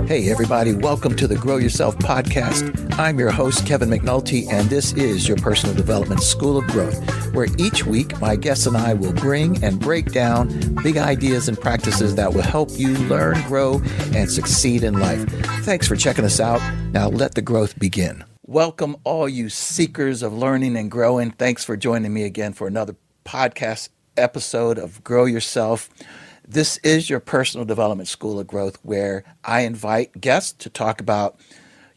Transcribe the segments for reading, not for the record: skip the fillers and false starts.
Hey everybody, welcome to the Grow Yourself podcast. I'm your host, Kevin McNulty, and this is your personal development school of growth, where each week my guests and I will bring and break down big ideas and practices that will help you learn, grow, and succeed in life. Thanks for checking us out. Now let the growth begin. Welcome all you seekers of learning and growing. Thanks for joining me again for another podcast episode of Grow Yourself. This is your personal development school of growth, where I invite guests to talk about,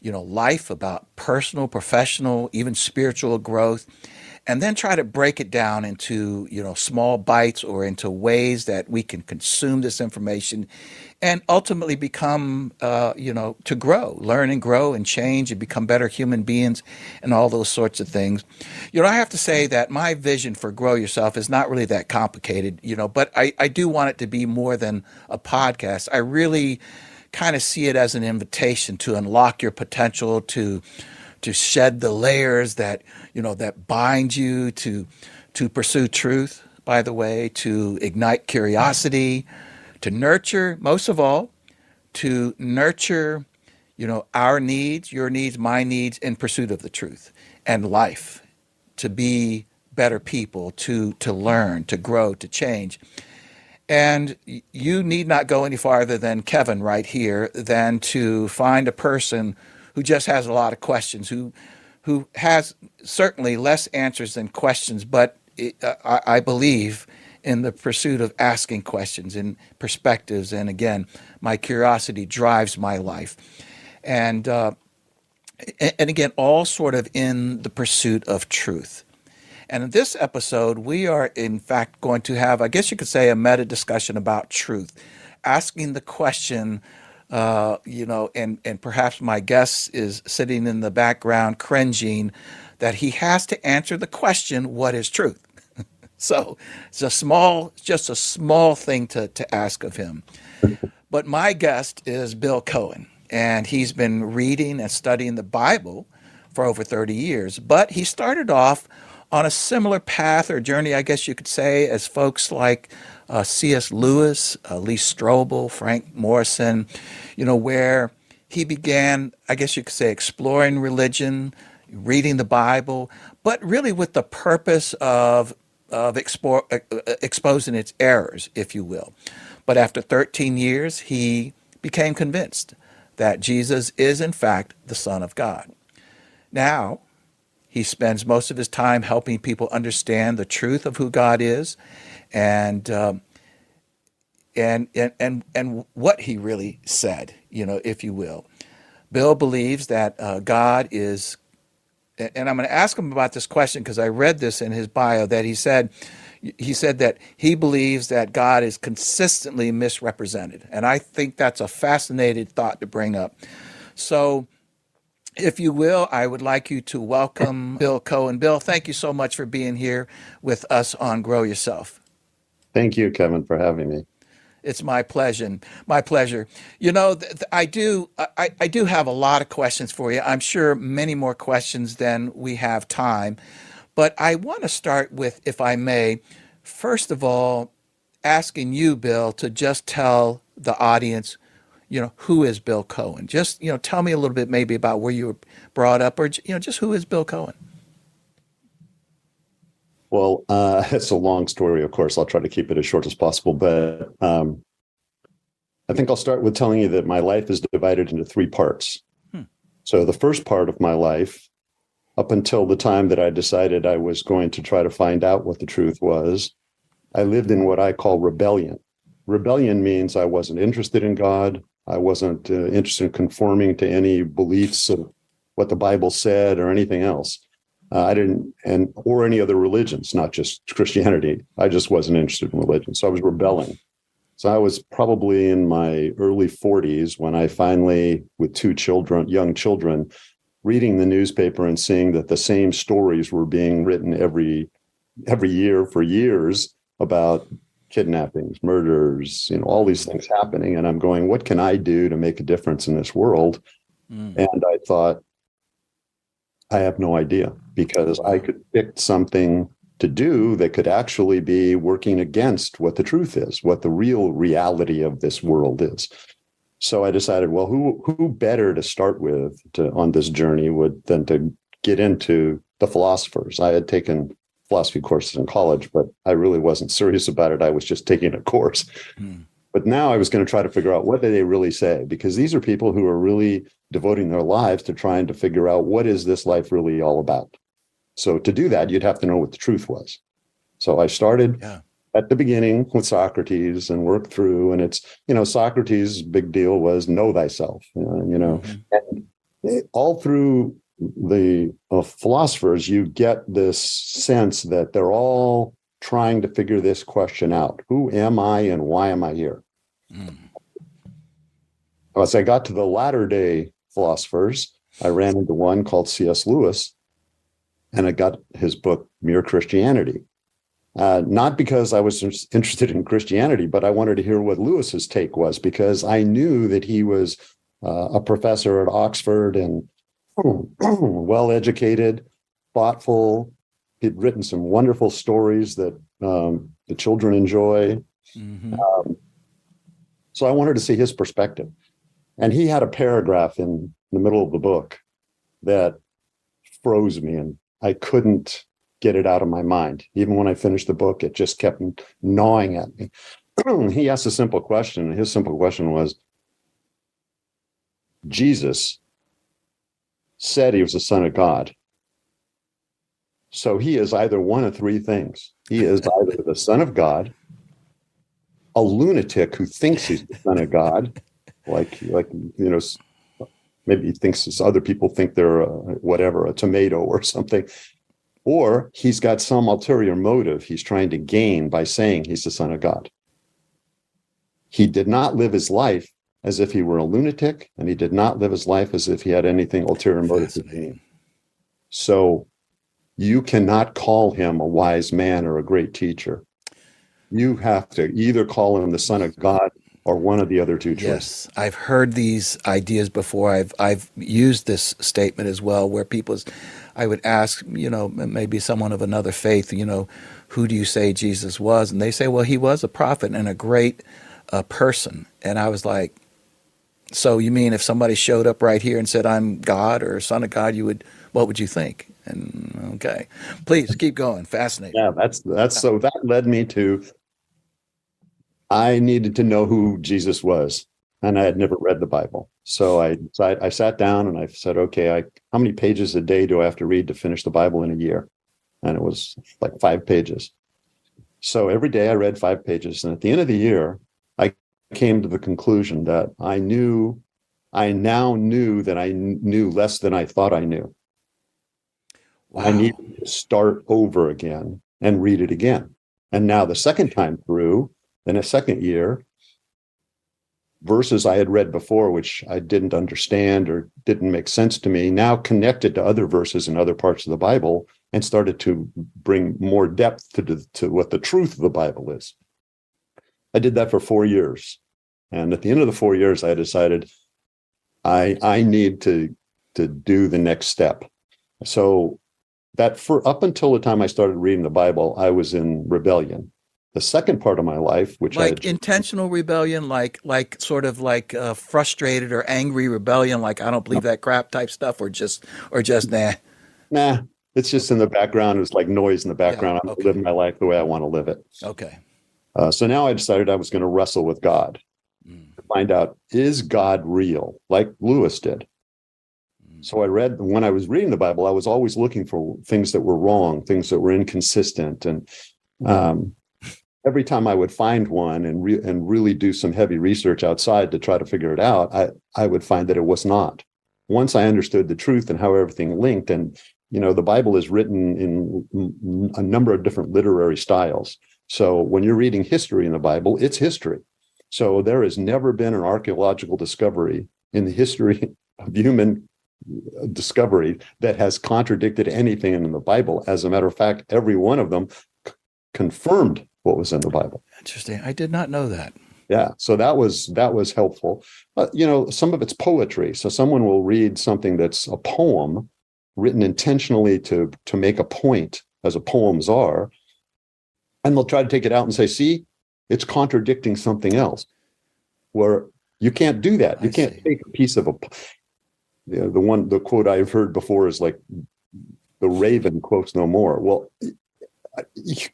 life, about personal, professional, even spiritual growth, and then try to break it down into, small bites or into ways that we can consume this information and ultimately become, to grow, learn and grow and change and become better human beings and all those sorts of things. I have to say that my vision for Grow Yourself is not really that complicated, but I do want it to be more than a podcast. I really kind of see it as an invitation to unlock your potential, to shed the layers that, that bind you, to pursue truth, by the way, to ignite curiosity, to nurture, most of all, to nurture, our needs, your needs, my needs in pursuit of the truth and life, to be better people, to learn, to grow, to change. And you need not go any farther than Kevin right here than to find a person who just has a lot of questions, who has certainly less answers than questions, but I believe in the pursuit of asking questions and perspectives. And again, my curiosity drives my life. And again, all sort of in the pursuit of truth. And in this episode, we are in fact going to have, I guess you could say, a meta discussion about truth, asking the question, and perhaps my guest is sitting in the background cringing that he has to answer the question, what is truth? So it's just a small thing to ask of him. But my guest is Bill Cohen, and he's been reading and studying the Bible for over 30 years. But he started off on a similar path or journey, I guess you could say, as folks like C.S. Lewis, Lee Strobel, Frank Morrison, where he began, I guess you could say, exploring religion, reading the Bible, but really with the purpose of exposing its errors, if you will. But after 13 years, he became convinced that Jesus is, in fact, the Son of God. Now, he spends most of his time helping people understand the truth of who God is and what he really said, if you will. Bill believes that God is, and I'm going to ask him about this question because I read this in his bio, that he said that he believes that God is consistently misrepresented. And I think that's a fascinating thought to bring up. So if you will, I would like you to welcome Bill Cohen. Bill, thank you so much for being here with us on Grow Yourself. Thank you, Kevin, for having me. It's my pleasure. My pleasure. I do have a lot of questions for you. I'm sure many more questions than we have time. But I want to start with, if I may, first of all, asking you, Bill, to just tell the audience, who is Bill Cohen? Just, tell me a little bit maybe about where you were brought up, or, just who is Bill Cohen? Well, it's a long story, of course. I'll try to keep it as short as possible. But I think I'll start with telling you that my life is divided into three parts. So the first part of my life, up until the time that I decided I was going to try to find out what the truth was, I lived in what I call rebellion. Rebellion means I wasn't interested in God. I wasn't interested in conforming to any beliefs of what the Bible said or anything else. I didn't, or any other religions, not just Christianity. I just wasn't interested in religion. So I was rebelling. So I was probably in my early 40s when I finally, with two children, young children, reading the newspaper and seeing that the same stories were being written every year for years about kidnappings, murders, all these things happening. And I'm going, what can I do to make a difference in this world? And I thought, I have no idea, because I could pick something to do that could actually be working against what the truth is, what the real reality of this world is. So I decided, well, who better to start with on this journey than to get into the philosophers. I had taken philosophy courses in college, but I really wasn't serious about it. I was just taking a course. But now I was going to try to figure out, what do they really say? Because these are people who are really devoting their lives to trying to figure out, what is this life really all about? So to do that, you'd have to know what the truth was. So I started at the beginning with Socrates and worked through, and it's, Socrates' big deal was know thyself, and all through the philosophers, you get this sense that they're all trying to figure this question out. Who am I and why am I here? As I got to the latter day philosophers, I ran into one called C.S. Lewis, and I got his book, Mere Christianity. Not because I was interested in Christianity, but I wanted to hear what Lewis's take was, because I knew that he was a professor at Oxford and well-educated, thoughtful. He'd written some wonderful stories that the children enjoy. So I wanted to see his perspective. And he had a paragraph in the middle of the book that froze me, and I couldn't get it out of my mind. Even when I finished the book, it just kept gnawing at me. He asked a simple question, and his simple question was, Jesus said he was the Son of God. So he is either one of three things. He is either the Son of God, a lunatic who thinks he's the Son of God, maybe he thinks other people think they're a tomato or something, or he's got some ulterior motive he's trying to gain by saying he's the Son of God. He did not live his life as if he were a lunatic, and he did not live his life as if he had anything ulterior motive to gain. So you cannot call him a wise man or a great teacher. You have to either call him the Son of God or one of the other two choices. Yes, I've heard these ideas before. I've used this statement as well, where I would ask, maybe someone of another faith, who do you say Jesus was? And they say, well, he was a prophet and a great person. And I was like, so you mean if somebody showed up right here and said, I'm God or Son of God, what would you think? And okay, please keep going. Fascinating. Yeah, that's so that led me to, I needed to know who Jesus was, and I had never read the Bible. So I sat down and I said, okay, how many pages a day do I have to read to finish the Bible in a year? And it was like 5 pages. So every day I read 5 pages. And at the end of the year, I came to the conclusion that I now knew that I knew less than I thought I knew. Wow. I needed to start over again and read it again. And now the second time through, in a second year, verses I had read before, which I didn't understand or didn't make sense to me, now connected to other verses in other parts of the Bible and started to bring more depth to what the truth of the Bible is. I did that for 4 years. And at the end of the 4 years, I decided I need to do the next step. So that up until the time I started reading the Bible, I was in rebellion. The second part of my life, which intentional rebellion, like frustrated or angry rebellion, like I don't believe that crap type stuff, or just nah. It's just in the background. It's like noise in the background. I'm living my life the way I want to live it. Okay. So now I decided I was going to wrestle with God to find out, is God real, like Lewis did? So when I was reading the Bible, I was always looking for things that were wrong, things that were inconsistent. And every time I would find one and really do some heavy research outside to try to figure it out, I would find that it was not. Once I understood the truth and how everything linked, and the Bible is written in a number of different literary styles. So when you're reading history in the Bible, it's history. So there has never been an archaeological discovery in the history of human discovery that has contradicted anything in the Bible. As a matter of fact, every one of them confirmed what was in the Bible. Interesting. I did not know that. Yeah. So that was helpful. Some of it's poetry. So someone will read something that's a poem written intentionally to make a point, as poems are, and they'll try to take it out and say, see, it's contradicting something else. Where You can't do that. You can't take a piece of the quote I've heard before is like, the raven quotes no more. Well,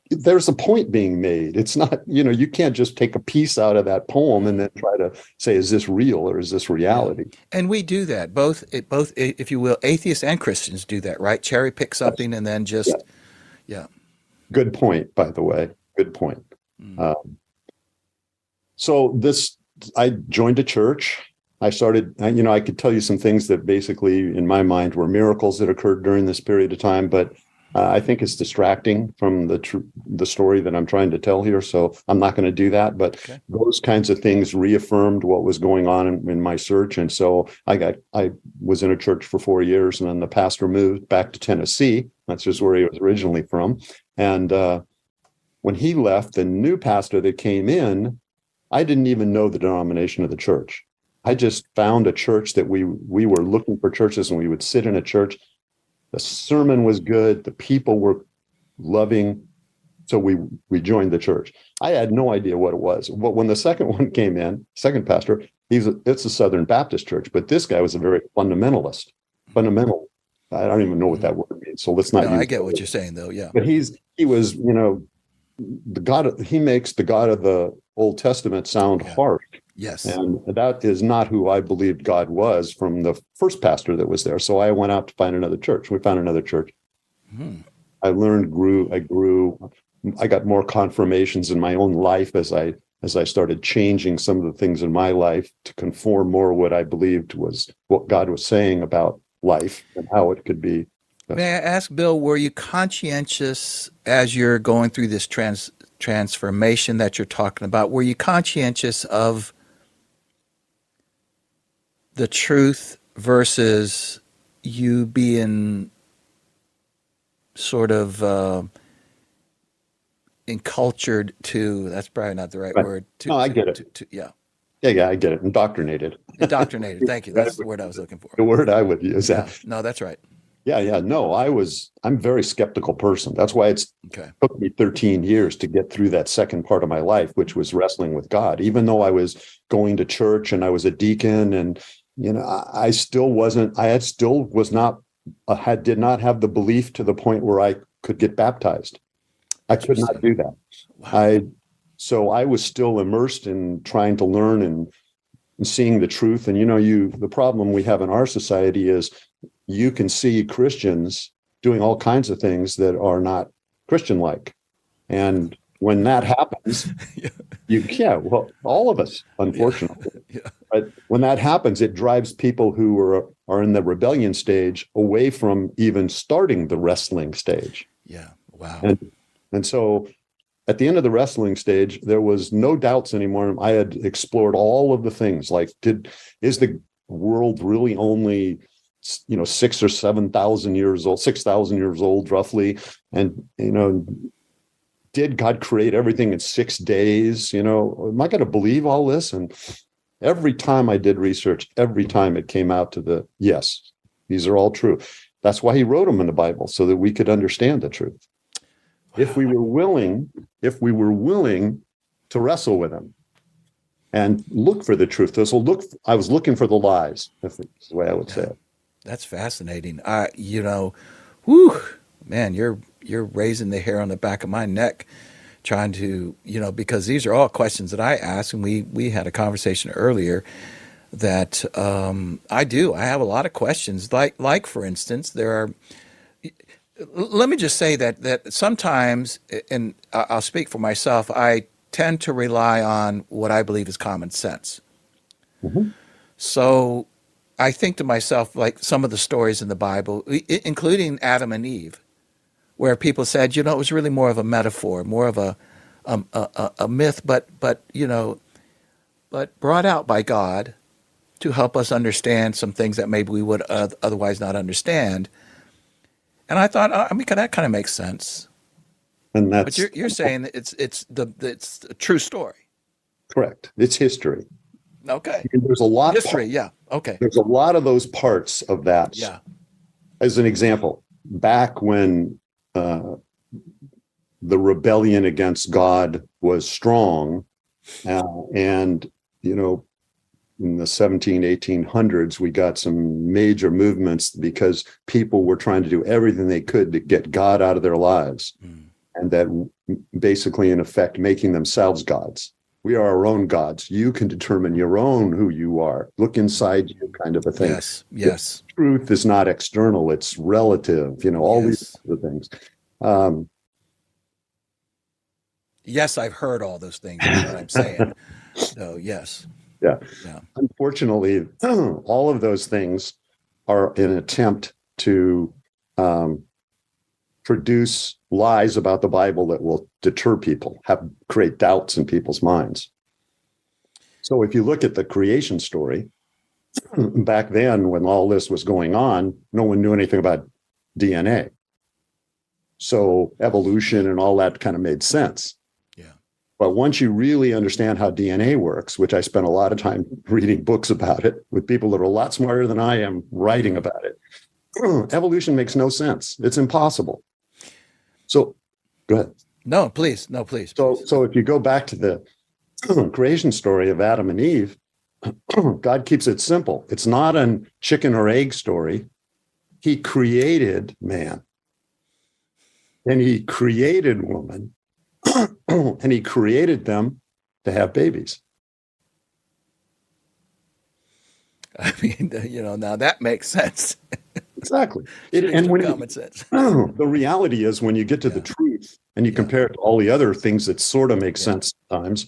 there's a point being made. It's not, you can't just take a piece out of that poem and then try to say, is this real or is this reality? Yeah. And we do that. Both, if you will, atheists and Christians do that, right? Cherry pick something and then just, Good point, by the way. Good point. So I joined a church. I started, I could tell you some things that basically in my mind were miracles that occurred during this period of time, but I think it's distracting from the story that I'm trying to tell here. So I'm not going to do that. But those kinds of things reaffirmed what was going on in my search. And so I was in a church for 4 years, and then the pastor moved back to Tennessee. That's just where he was originally from. And when he left, the new pastor that came in, I didn't even know the denomination of the church. I just found a church that we were looking for churches, and we would sit in a church. The sermon was good. The people were loving. So we joined the church. I had no idea what it was. But when the second one came in, second pastor, it's a Southern Baptist church, but this guy was a very fundamentalist. Fundamental. I don't even know what that word means. So let's not use I get what you're saying, though. Yeah. But he was, the God, he makes the God of the Old Testament sound harsh. Yes. And that is not who I believed God was from the first pastor that was there. So I went out to find another church. We found another church. I learned, I grew. I got more confirmations in my own life as I started changing some of the things in my life to conform more what I believed was what God was saying about life and how it could be. May I ask, Bill, were you conscientious as you're going through this transformation that you're talking about? Were you conscientious of the truth versus you being sort of encultured to, that's probably not the right word. I get it. Yeah, I get it. Indoctrinated. Indoctrinated. Thank you. That's the word I was looking for. The word I would use. Yeah. No, that's right. Yeah. No, I'm a very skeptical person. That's why it took me 13 years to get through that second part of my life, which was wrestling with God. Even though I was going to church and I was a deacon, and I did not have the belief to the point where I could get baptized. I could not do that. Wow. So I was still immersed in trying to learn and seeing the truth. And the problem we have in our society is you can see Christians doing all kinds of things that are not Christian-like. And when that happens, all of us, unfortunately. But when that happens, it drives people who are in the rebellion stage away from even starting the wrestling stage. Yeah. Wow. And so at the end of the wrestling stage, there was no doubts anymore. I had explored all of the things like, is the world really only 6,000 or 7,000 years old, 6,000 years old, roughly? And, did God create everything in 6 days? Am I going to believe all this? And every time I did research, every time it came out to yes, these are all true. That's why he wrote them in the Bible, so that we could understand the truth. Wow. If we were willing to wrestle with him and look for the truth. I was looking for the lies. That's the way I would say it. That's fascinating. Man, you're raising the hair on the back of my neck, trying to, because these are all questions that I ask, and we had a conversation earlier that I have a lot of questions. Like for instance, let me just say that sometimes, and I'll speak for myself, I tend to rely on what I believe is common sense. Mm-hmm. So I think to myself, like some of the stories in the Bible, including Adam and Eve, where people said, it was really more of a metaphor, more of a myth, but brought out by God to help us understand some things that maybe we would otherwise not understand. And I thought, that kind of makes sense. And that's, but you're saying it's a true story. Correct. It's history. Okay. There's a lot. History. Yeah. Okay. There's a lot of those parts of that. Yeah. As an example, back when the rebellion against God was strong, and in the 1800s, we got some major movements because people were trying to do everything they could to get God out of their lives. And that basically, in effect, making themselves gods. We are our own gods. You can determine your own who you are. Look inside you, kind of a thing. Yes. The truth is not external, it's relative, all these other things. Yes, I've heard all those things. You know what I'm saying? So, yes. Yeah. Unfortunately, all of those things are an attempt to produce lies about the Bible that will deter people, create doubts in people's minds. So if you look at the creation story, back then when all this was going on, no one knew anything about DNA. So evolution and all that kind of made sense. But once you really understand how DNA works, which I spent a lot of time reading books about it with people that are a lot smarter than I am writing about it, evolution makes no sense. It's impossible. So go ahead. No, please. So if you go back to the creation story of Adam and Eve, God keeps it simple. It's not a chicken or egg story. He created man, and he created woman, and he created them to have babies. I mean, now that makes sense. Exactly. Common sense. The reality is when you get to the truth and you compare it to all the other things that sort of make sense sometimes,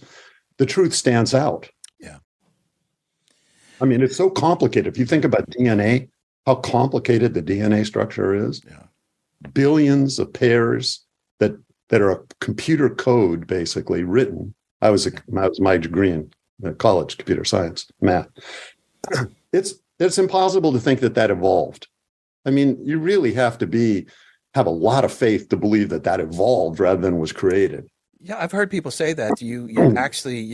the truth stands out. Yeah. I mean, it's so complicated. If you think about DNA, how complicated the DNA structure is. Yeah. Billions of pairs that are a computer code basically written. I was my degree in college, computer science, math. It's impossible to think that evolved. I mean, you really have a lot of faith to believe that evolved rather than was created. Yeah, I've heard people say that you actually,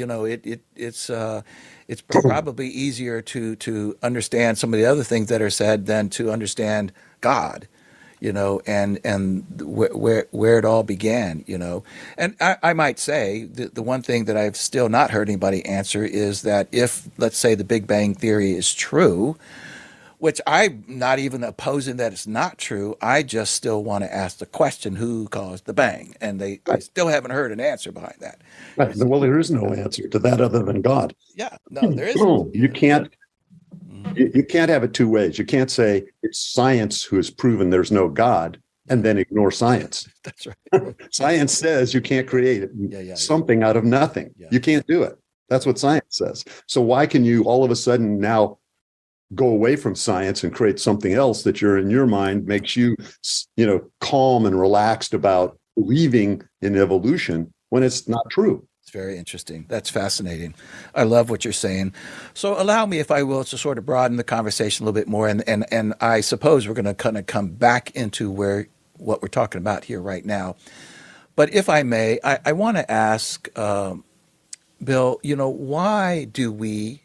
it's probably easier to understand some of the other things that are said than to understand God. And where it all began, And I might say the one thing that I've still not heard anybody answer is that if, let's say, the Big Bang Theory is true, which I'm not even opposing that it's not true, I just still want to ask the question, who caused the bang? And I still haven't heard an answer behind that. Right. Well, there is no answer to that other than God. Yeah, no, there isn't. You can't. You can't have it two ways. You can't say it's science who has proven there's no God and then ignore science. That's right. Science says you can't create something out of nothing. Yeah. You can't do it. That's what science says. So why can you all of a sudden now go away from science and create something else that in your mind makes you, calm and relaxed about believing in evolution when it's not true? It's very interesting. That's fascinating. I love what you're saying. So allow me, if I will, to sort of broaden the conversation a little bit more. And I suppose we're going to kind of come back into what we're talking about here right now. But if I may, I want to ask, Bill, why do we,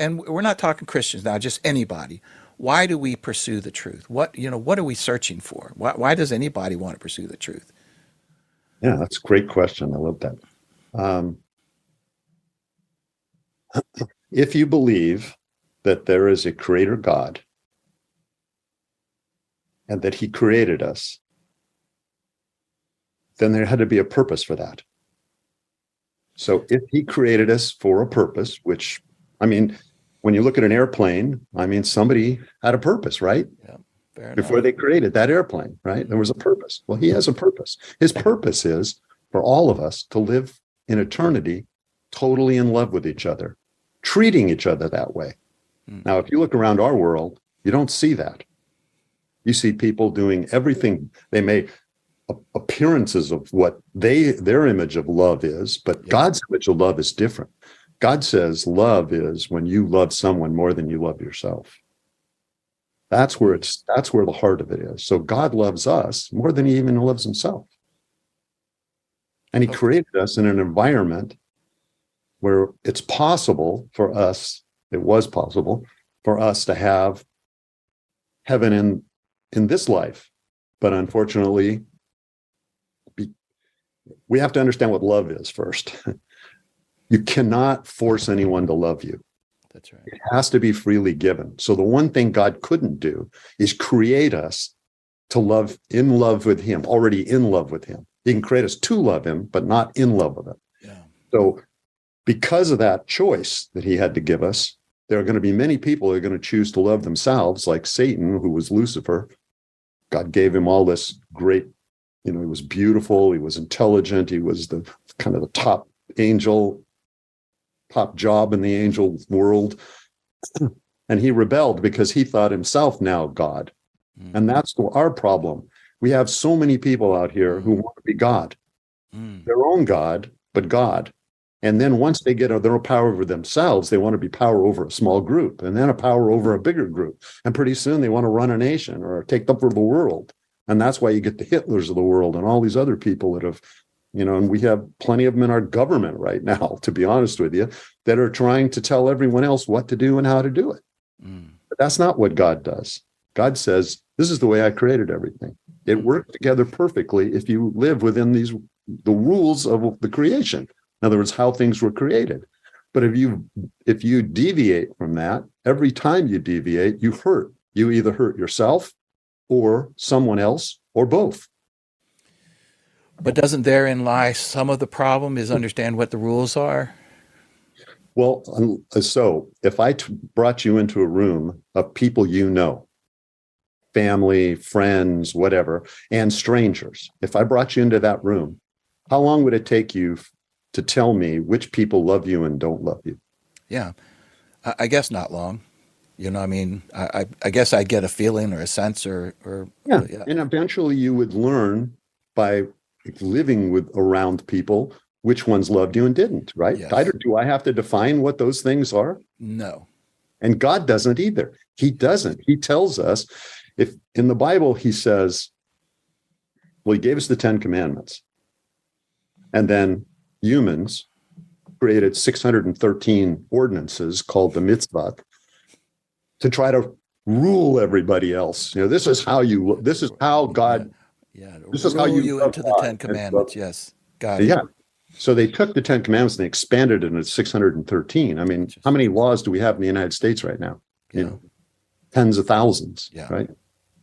and we're not talking Christians now, just anybody. Why do we pursue the truth? What are we searching for? Why does anybody want to pursue the truth? Yeah, that's a great question. I love that. If you believe that there is a creator God and that he created us, then there had to be a purpose for that. So if he created us for a purpose, which, I mean, when you look at an airplane, I mean, somebody had a purpose, right? Yeah, fair enough. Before they created that airplane, right? There was a purpose. Well, he has a purpose. His purpose is for all of us to live in eternity, totally in love with each other, treating each other that way. Now, if you look around our world, you don't see that. You see people doing everything. They may appearances of what their image of love is, but God's image of love is different. God says love is when you love someone more than you love yourself. That's where the heart of it is. So God loves us more than he even loves himself. And he created us in an environment where it was possible for us to have heaven in this life. But unfortunately, we have to understand what love is first. You cannot force anyone to love you. That's right. It has to be freely given. So the one thing God couldn't do is create us to love, in love with him, already in love with him. He can create us to love him, but not in love with him. Yeah. So because of that choice that he had to give us, there are going to be many people who are going to choose to love themselves, like Satan, who was Lucifer. God gave him all this great, he was beautiful, he was intelligent, he was the kind of the top angel, top job in the angel world. And he rebelled because he thought himself now God. And that's our problem. We have so many people out here who want to be God, their own God, but God. And then once they get their power over themselves, they want to be power over a small group, and then a power over a bigger group. And pretty soon they want to run a nation or take over the world. And that's why you get the Hitlers of the world and all these other people that have, and we have plenty of them in our government right now, to be honest with you, that are trying to tell everyone else what to do and how to do it. But that's not what God does. God says, this is the way I created everything. It worked together perfectly if you live within the rules of the creation. In other words, how things were created. But if you deviate from that, every time you deviate, you hurt. You either hurt yourself or someone else or both. But doesn't therein lie some of the problem is understand what the rules are? Well, so if I brought you into a room of people family, friends, whatever, and strangers, if I brought you into that room, how long would it take you to tell me which people love you and don't love you? Yeah, I guess not long. I guess I get a feeling or a sense or yeah. And eventually you would learn by living around people which ones loved you and didn't, right? Yes. Do I have to define what those things are? No. And God doesn't either. He doesn't. He tells us, if in the Bible, he says, well, he gave us the 10 Commandments. And then humans created 613 ordinances called the mitzvot to try to rule everybody else. This is how God. Yeah. This is how you into the 10 Commandments. Yes. Got it. Yeah. So they took the 10 Commandments and they expanded it into 613. I mean, how many laws do we have in the United States right now? Yeah. Tens of thousands, right?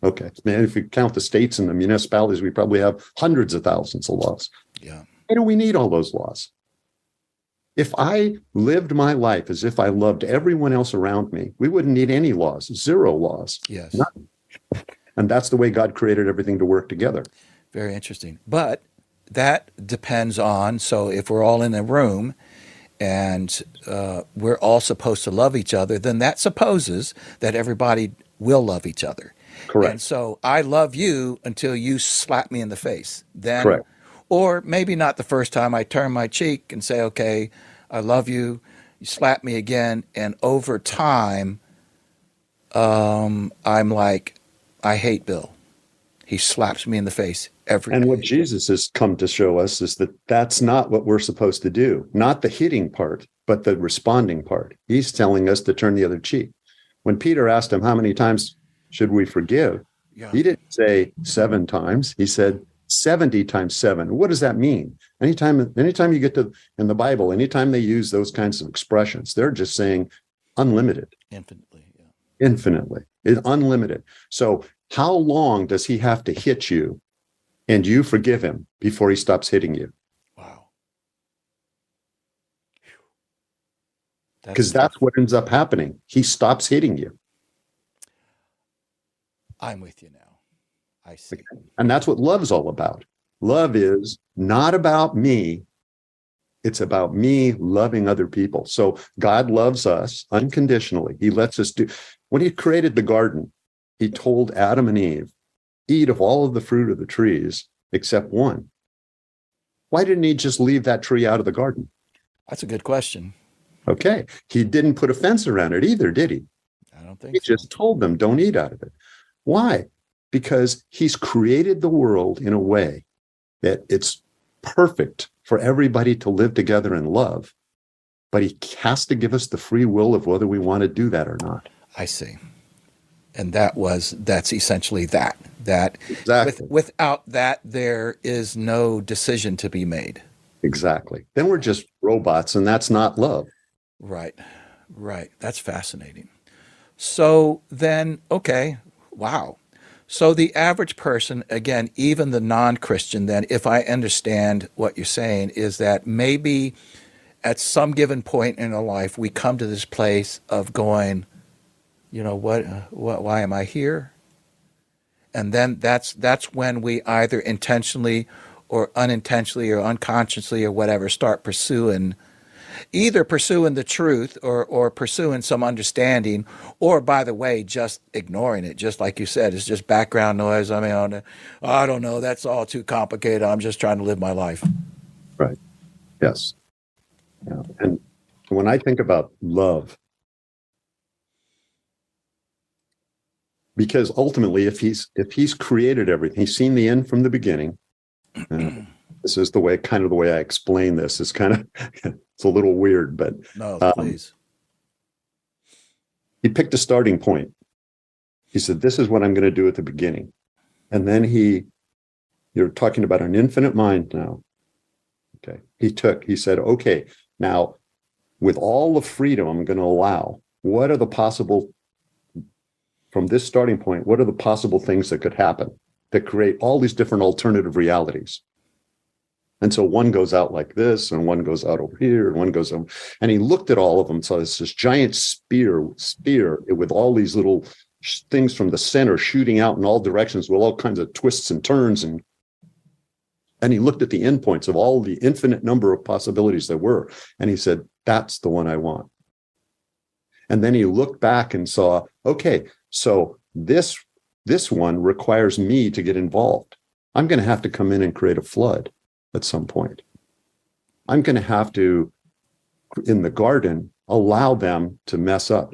Okay. Man, if you count the states and the municipalities, we probably have hundreds of thousands of laws. Yeah. Why do we need all those laws? If I lived my life as if I loved everyone else around me, we wouldn't need any laws, zero laws. Yes. Nothing. And that's the way God created everything to work together. Very interesting. But that depends on, so if we're all in a room and we're all supposed to love each other, then that supposes that everybody will love each other. Correct. And so I love you until you slap me in the face. Then, correct. Or maybe not the first time I turn my cheek and say, okay, I love you. You slap me again. And over time, I'm like, I hate Bill. He slaps me in the face every day. And what Jesus has come to show us is that that's not what we're supposed to do. Not the hitting part, but the responding part. He's telling us to turn the other cheek. When Peter asked him, how many times should we forgive? Yeah. He didn't say 7 times. He said 70 times 7. What does that mean? Anytime you get to in the Bible, anytime they use those kinds of expressions, they're just saying unlimited. Infinitely. Yeah. Infinitely. It's unlimited. So how long does he have to hit you and you forgive him before he stops hitting you? Wow. Because that's what ends up happening. He stops hitting you. I'm with you now. I see. And that's what love's all about. Love is not about me. It's about me loving other people. So God loves us unconditionally. He lets us do. When he created the garden, he told Adam and Eve, eat of all of the fruit of the trees except one. Why didn't he just leave that tree out of the garden? That's a good question. Okay. He didn't put a fence around it either, did he? I don't think He just told them, don't eat out of it. Why? Because he's created the world in a way that it's perfect for everybody to live together in love, but he has to give us the free will of whether we want to do that or not. I see. And that's essentially that Exactly. Without that, there is no decision to be made. Exactly. Then we're just robots, and that's not love. Right. Right. That's fascinating. So then, okay, wow. So the average person, again, even the non-Christian, then, if I understand what you're saying, is that maybe at some given point in our life, we come to this place of going, why am I here? And then that's when we either intentionally or unintentionally or unconsciously or whatever start either pursuing the truth or pursuing some understanding, or, by the way, just ignoring it. Just like you said, it's just background noise. I mean, I don't know. That's all too complicated. I'm just trying to live my life. Right. Yes. Yeah. And when I think about love, because ultimately, if he's created everything, he's seen the end from the beginning. This is the way I explain this. It's kind of it's a little weird, but No, please. He picked a starting point. He said, "This is what I'm going to do at the beginning," and then you're talking about an infinite mind now. Okay, he said, "Okay, now with all the freedom I'm going to allow, what are the possible from this starting point? What are the possible things that could happen that create all these different alternative realities?" And so one goes out like this, and one goes out over here, and one goes over. And he looked at all of them. So it's this giant spear with all these little things from the center shooting out in all directions with all kinds of twists and turns. And he looked at the endpoints of all the infinite number of possibilities there were. And he said, "That's the one I want." And then he looked back and saw, okay, so this one requires me to get involved. I'm going to have to come in and create a flood at some point. I'm going to have to, in the garden, allow them to mess up.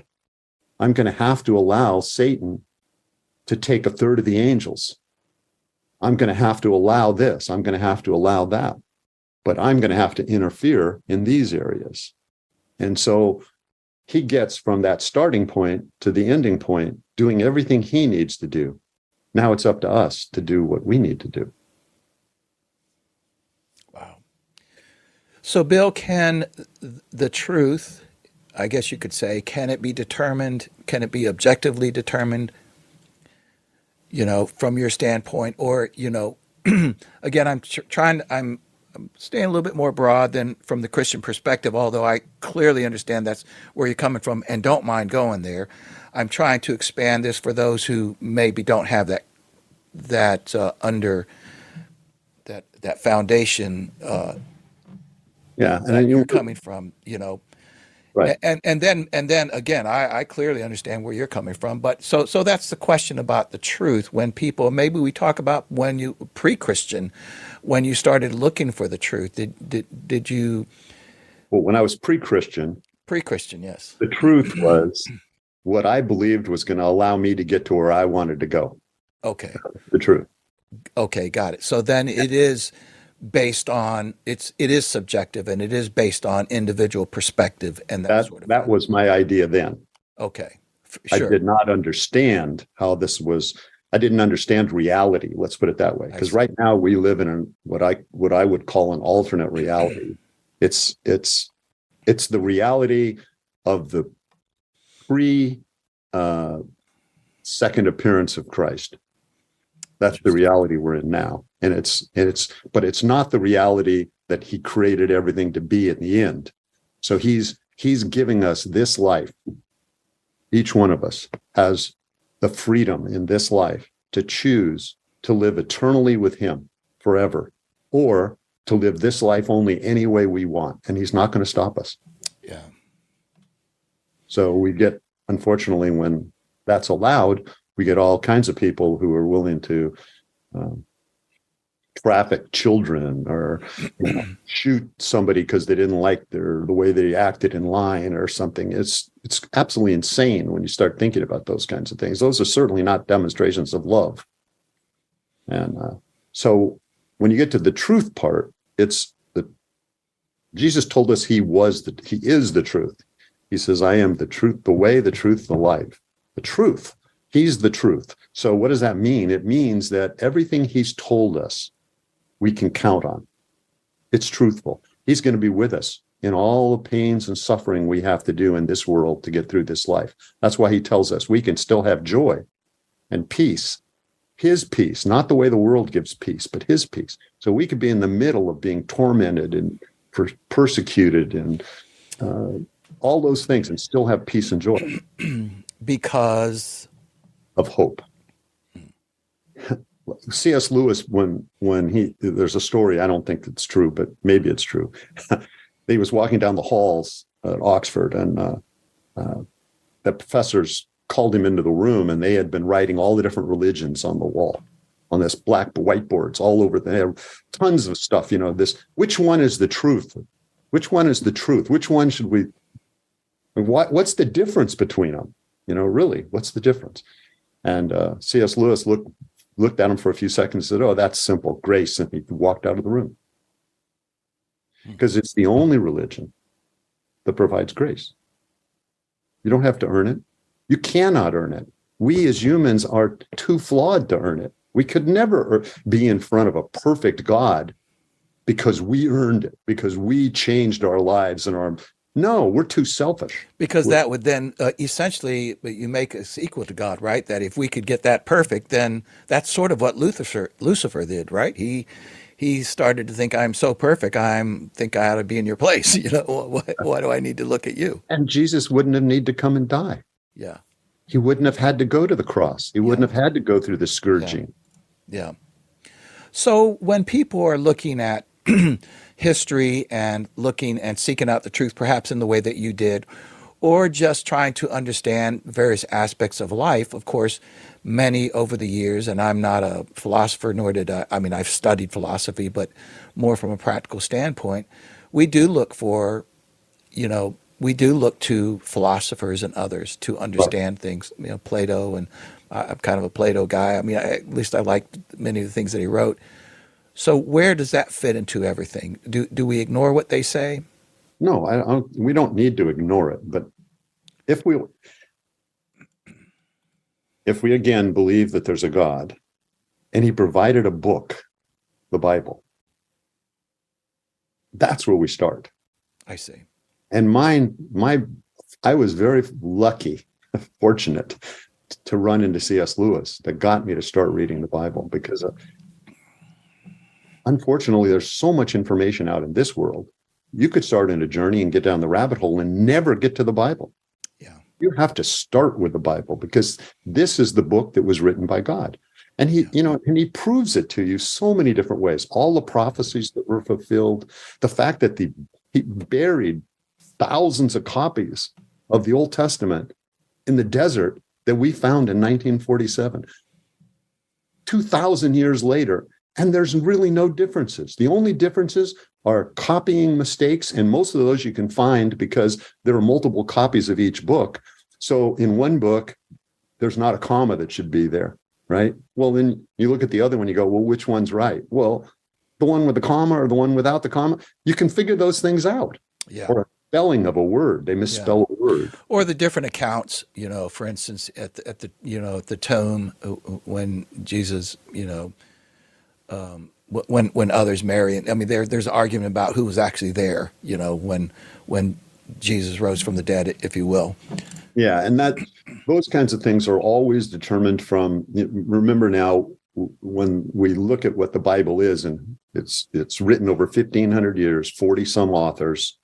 I'm going to have to allow Satan to take a third of the angels. I'm going to have to allow this. I'm going to have to allow that. But I'm going to have to interfere in these areas. And so he gets from that starting point to the ending point, doing everything he needs to do. Now it's up to us to do what we need to do. Wow. So, Bill, can the truth, I guess you could say, can it be determined? Can it be objectively determined, from your standpoint? Or, again, I'm staying a little bit more broad than from the Christian perspective, although I clearly understand that's where you're coming from and don't mind going there. I'm trying to expand this for those who maybe don't have that foundation. Yeah, and you're coming from, right. And then again, I clearly understand where you're coming from. But so that's the question about the truth. When people, maybe we talk about when you pre-Christian, when you started looking for the truth, did you? Well, when I was pre-Christian, yes, the truth was what I believed was going to allow me to get to where I wanted to go. Okay. The truth. Okay, got it. So then it is based on it is subjective, and it is based on individual perspective, and that sort of that thing. was my idea then. Okay, sure. I did not understand how this was. I didn't understand reality. Let's put it that way. Because right now we live in what I would call an alternate reality. It's the reality of the second appearance of Christ. That's the reality we're in now. And but it's not the reality that he created everything to be in the end. So he's giving us this life. Each one of us has the freedom in this life to choose to live eternally with him forever, or to live this life only any way we want. And he's not going to stop us. Yeah. So we get, unfortunately, when that's allowed, we get all kinds of people who are willing to traffic children or shoot somebody because they didn't like the way they acted in line or something. It's absolutely insane when you start thinking about those kinds of things. Those are certainly not demonstrations of love. And so when you get to the truth part, it's Jesus told us he is the truth. He says, "I am the truth, the way, the truth, the life." The truth. He's the truth. So what does that mean? It means that everything he's told us, we can count on. It's truthful. He's going to be with us in all the pains and suffering we have to do in this world to get through this life. That's why he tells us we can still have joy and peace, his peace, not the way the world gives peace, but his peace. So we could be in the middle of being tormented and persecuted and all those things and still have peace and joy. Because of hope. C.S. Lewis, there's a story, I don't think it's true, but maybe it's true. He was walking down the halls at Oxford, and the professors called him into the room, and they had been writing all the different religions on the wall, on this black whiteboards all over. They have tons of stuff, this, which one is the truth? Which one is the truth? Which one should we, what's the difference between them? Really, what's the difference? And C.S. Lewis looked at him for a few seconds and said, "Oh, that's simple, grace." And he walked out of the room. Because it's the only religion that provides grace. You don't have to earn it. You cannot earn it. We as humans are too flawed to earn it. We could never be in front of a perfect God because we earned it, because we changed our lives and no, we're too selfish. Because that would then essentially, you make us equal to God, right? That if we could get that perfect, then that's sort of what Lucifer did, right? He started to think, I'm so perfect, think I ought to be in your place. Why do I need to look at you? And Jesus wouldn't have needed to come and die. Yeah. He wouldn't have had to go to the cross. He wouldn't have had to go through the scourging. Yeah. So when people are looking at history and looking and seeking out the truth, perhaps in the way that you did, or just trying to understand various aspects of life, of course, many over the years, and I'm not a philosopher, nor did I've studied philosophy, but more from a practical standpoint, we do look to philosophers and others to understand things, Plato, and I'm kind of a Plato guy. At least I liked many of the things that he wrote. So where does that fit into everything? Do we ignore what they say? No, we don't need to ignore it. But if we again believe that there's a God and he provided a book, the Bible, that's where we start. I see. And I was very lucky, fortunate to run into C.S. Lewis that got me to start reading the Bible, because unfortunately, there's so much information out in this world. You could start in a journey and get down the rabbit hole and never get to the Bible. Yeah. You have to start with the Bible, because this is the book that was written by God. And he proves it to you so many different ways. All the prophecies that were fulfilled, the fact that he buried thousands of copies of the Old Testament in the desert that we found in 1947, 2,000 years later. And there's really no differences. The only differences are copying mistakes, and most of those you can find because there are multiple copies of each book. So in one book, there's not a comma that should be there, right? Well, then you look at the other one, you go, well, which one's right? Well, the one with the comma or the one without the comma, you can figure those things out. Yeah. Or a spelling of a word, they misspell a word. Or the different accounts, for instance, at the tomb when Jesus, when others marry. There's an argument about who was actually there, when Jesus rose from the dead, if you will. Yeah, and those kinds of things are always determined from. Remember now, when we look at what the Bible is, and it's written over 1,500 years, 40 some authors,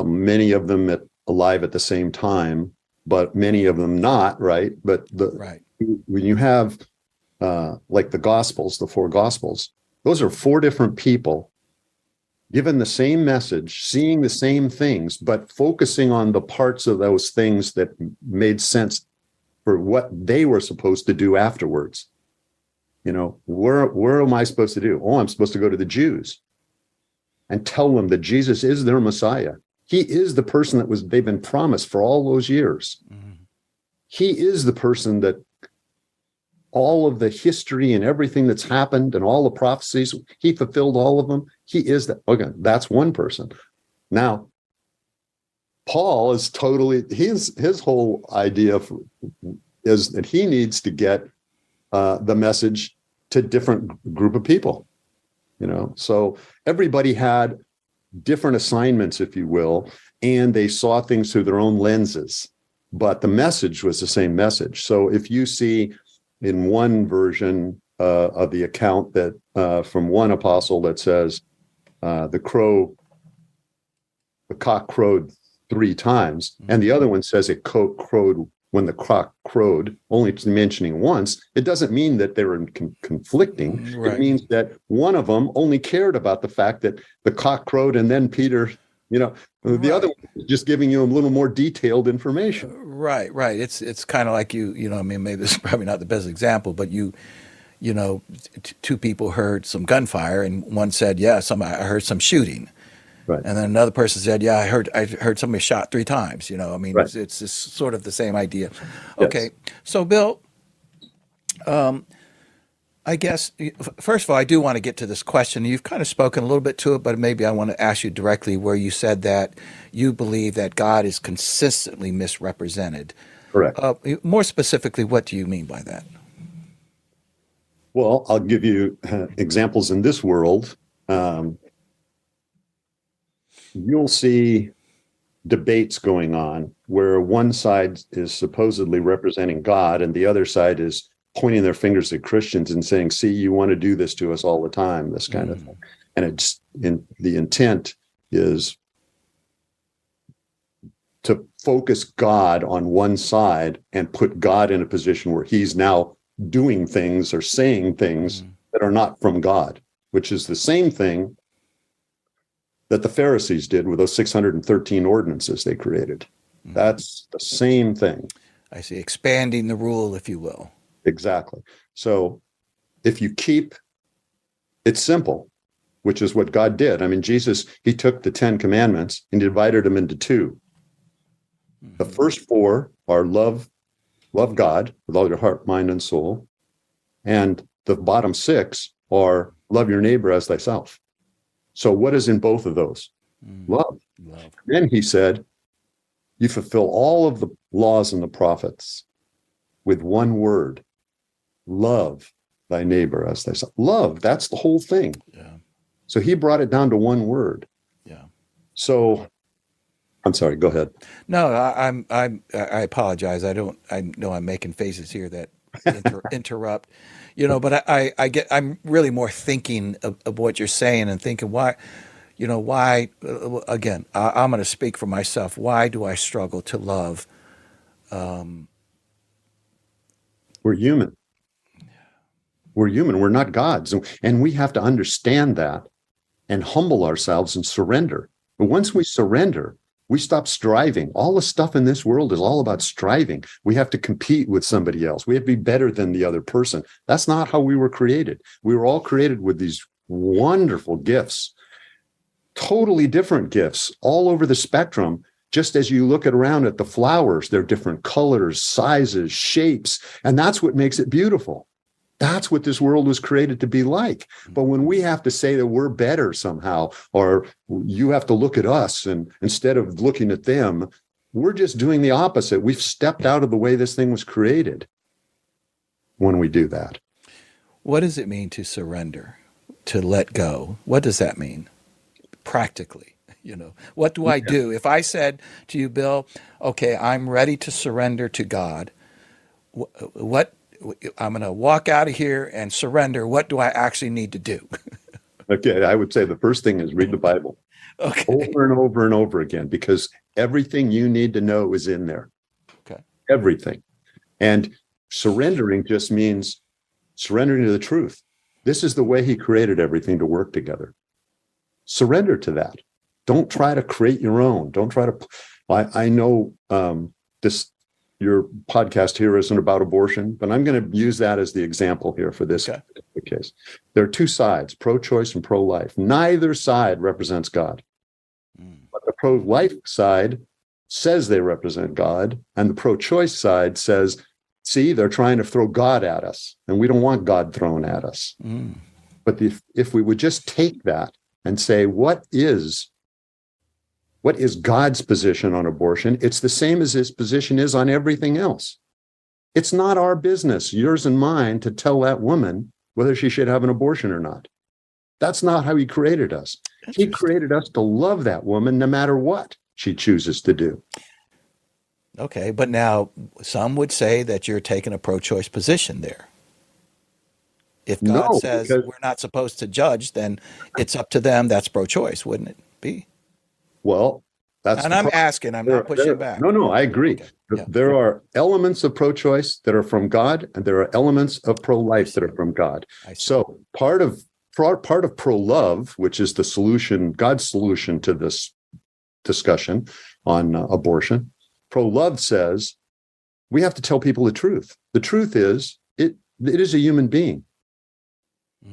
many of them alive at the same time, but many of them not, right? But when you have like the Gospels, the 4 Gospels, those are 4 different people given the same message, seeing the same things, but focusing on the parts of those things that made sense for what they were supposed to do afterwards. Where am I supposed to do? Oh, I'm supposed to go to the Jews and tell them that Jesus is their Messiah. He is the person they've been promised for all those years. Mm-hmm. He is the person that all of the history and everything that's happened and all the prophecies, he fulfilled all of them. He is that. Okay, that's one person. Now, Paul is totally, his whole idea is that he needs to get the message to different group of people. So everybody had different assignments, if you will, and they saw things through their own lenses, but the message was the same message. So if you see in one version of the account that from one apostle that says the cock crowed 3 times, and the other one says it crowed when the cock crowed, only mentioning once, it doesn't mean that they were conflicting. Right. It means that one of them only cared about the fact that the cock crowed and then Peter, the other one is just giving you a little more detailed information. Right. It's kind of like maybe this is probably not the best example, but two people heard some gunfire and one said, I heard some shooting. Right. And then another person said, I heard somebody shot 3 times. Right. It's just sort of the same idea. Yes. Okay. So Bill, I guess, first of all, I do want to get to this question. You've kind of spoken a little bit to it, but maybe I want to ask you directly where you said that you believe that God is consistently misrepresented. Correct. More specifically, what do you mean by that? Well, I'll give you examples in this world. You'll see debates going on where one side is supposedly representing God and the other side is pointing their fingers at Christians and saying, see, you want to do this to us all the time, this kind of thing. And the intent is to focus God on one side and put God in a position where he's now doing things or saying things that are not from God, which is the same thing that the Pharisees did with those 613 ordinances they created. That's the same thing. I see. Expanding the rule, if you will. Exactly. So if you keep it simple, which is what God did. I mean, Jesus, he took the 10 commandments and divided them into 2. The first 4 are love God with all your heart, mind, and soul. And the bottom 6 are love your neighbor as thyself. So what is in both of those? Love. Then he said, you fulfill all of the laws and the prophets with one word, love thy neighbor as thyself. Love, that's the whole thing. Yeah. So he brought it down to one word. Yeah. So I'm sorry, go ahead. No, I apologize. I know I'm making faces here that interrupt, but I'm really more thinking of what you're saying and thinking why, again, I'm going to speak for myself. Why do I struggle to love? We're human. We're human. We're not gods. And we have to understand that and humble ourselves and surrender. But once we surrender, we stop striving. All the stuff in this world is all about striving. We have to compete with somebody else. We have to be better than the other person. That's not how we were created. We were all created with these wonderful gifts, totally different gifts all over the spectrum. Just as you look around at the flowers, they're different colors, sizes, shapes, and that's what makes it beautiful. That's what this world was created to be like. But when we have to say that we're better somehow, or you have to look at us, and instead of looking at them, we're just doing the opposite. We've stepped out of the way this thing was created when we do that. What does it mean to surrender, to let go? What does that mean practically? What do I do? If I said to you, Bill, okay, I'm ready to surrender to God, what I'm going to walk out of here and surrender. What do I actually need to do? Okay, I would say the first thing is read the Bible over and over and over again, because everything you need to know is in there. Okay, everything. And surrendering just means surrendering to the truth. This is the way he created everything to work together. Surrender to that. Don't try to create your own. Don't try to. I know your podcast here isn't about abortion, but I'm going to use that as the example here for this case. There are 2 sides, pro-choice and pro-life. Neither side represents God. But the pro-life side says they represent God, and the pro-choice side says, see, they're trying to throw God at us, and we don't want God thrown at us. But if we would just take that and say, what is God's position on abortion? It's the same as his position is on everything else. It's not our business, yours and mine, to tell that woman whether she should have an abortion or not. That's not how he created us. He created us to love that woman no matter what she chooses to do. Okay, but now some would say that you're taking a pro-choice position there. If God No, says because, we're not supposed to judge, then it's up to them. That's pro-choice, wouldn't it be? well, that's And the I'm problem. asking, I'm not pushing back. No, I agree. Okay. Yeah. There are elements of pro-choice that are from God, and there are elements of pro-life that are from God. So part of pro-love, which is the solution, God's solution to this discussion on abortion, pro-love says we have to tell people the truth. The truth is it is a human being.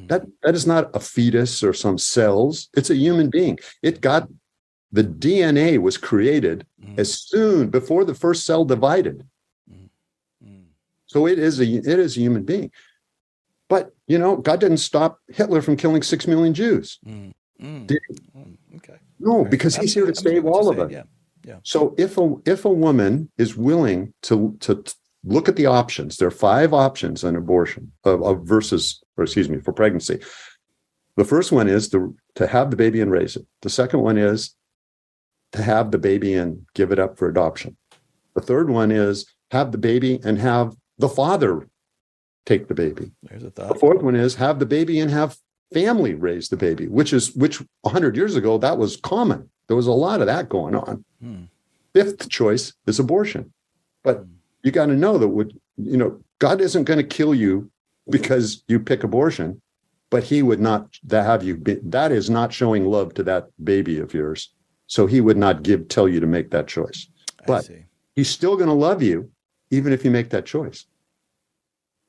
That is not a fetus or some cells. It's a human being. The DNA was created as soon before the first cell divided. So it is a human being. But God didn't stop Hitler from killing 6 million Jews. Did he? Okay. No, because he's here to save all of us. Yeah. So if a woman is willing to look at the options, there are 5 options on abortion for pregnancy. The first one is to have the baby and raise it. The second one is to have the baby and give it up for adoption. The third one is have the baby and have the father take the baby. There's a thought. The fourth one is have the baby and have family raise the baby, which 100 years ago, that was common. There was a lot of that going on. Fifth choice is abortion. But you got to know that God isn't going to kill you because you pick abortion, but he would not have you that is not showing love to that baby of yours. So he would not tell you to make that choice. But he's still going to love you even if you make that choice.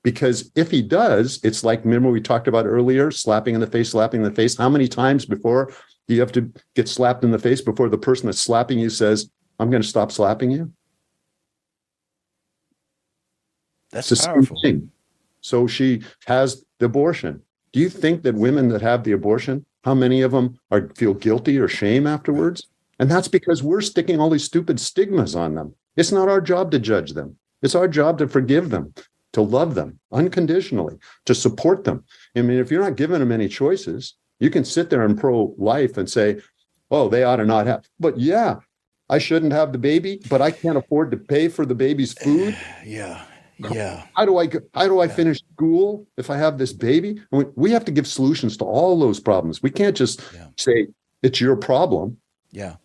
Because if he does, it's like, remember we talked about earlier, slapping in the face. How many times before you have to get slapped in the face before the person that's slapping you says, I'm going to stop slapping you? That's powerful. So she has the abortion. Do you think that women that have the abortion, how many of them feel guilty or shame afterwards? And that's because we're sticking all these stupid stigmas on them. It's not our job to judge them. It's our job to forgive them, to love them unconditionally, to support them. I mean, if you're not giving them any choices, you can sit there in pro-life and say, oh, they ought to not have. But yeah, I shouldn't have the baby, but I can't afford to pay for the baby's food. Yeah. How do I finish school if I have this baby? We have to give solutions to all those problems. We can't just say it's your problem. Yeah.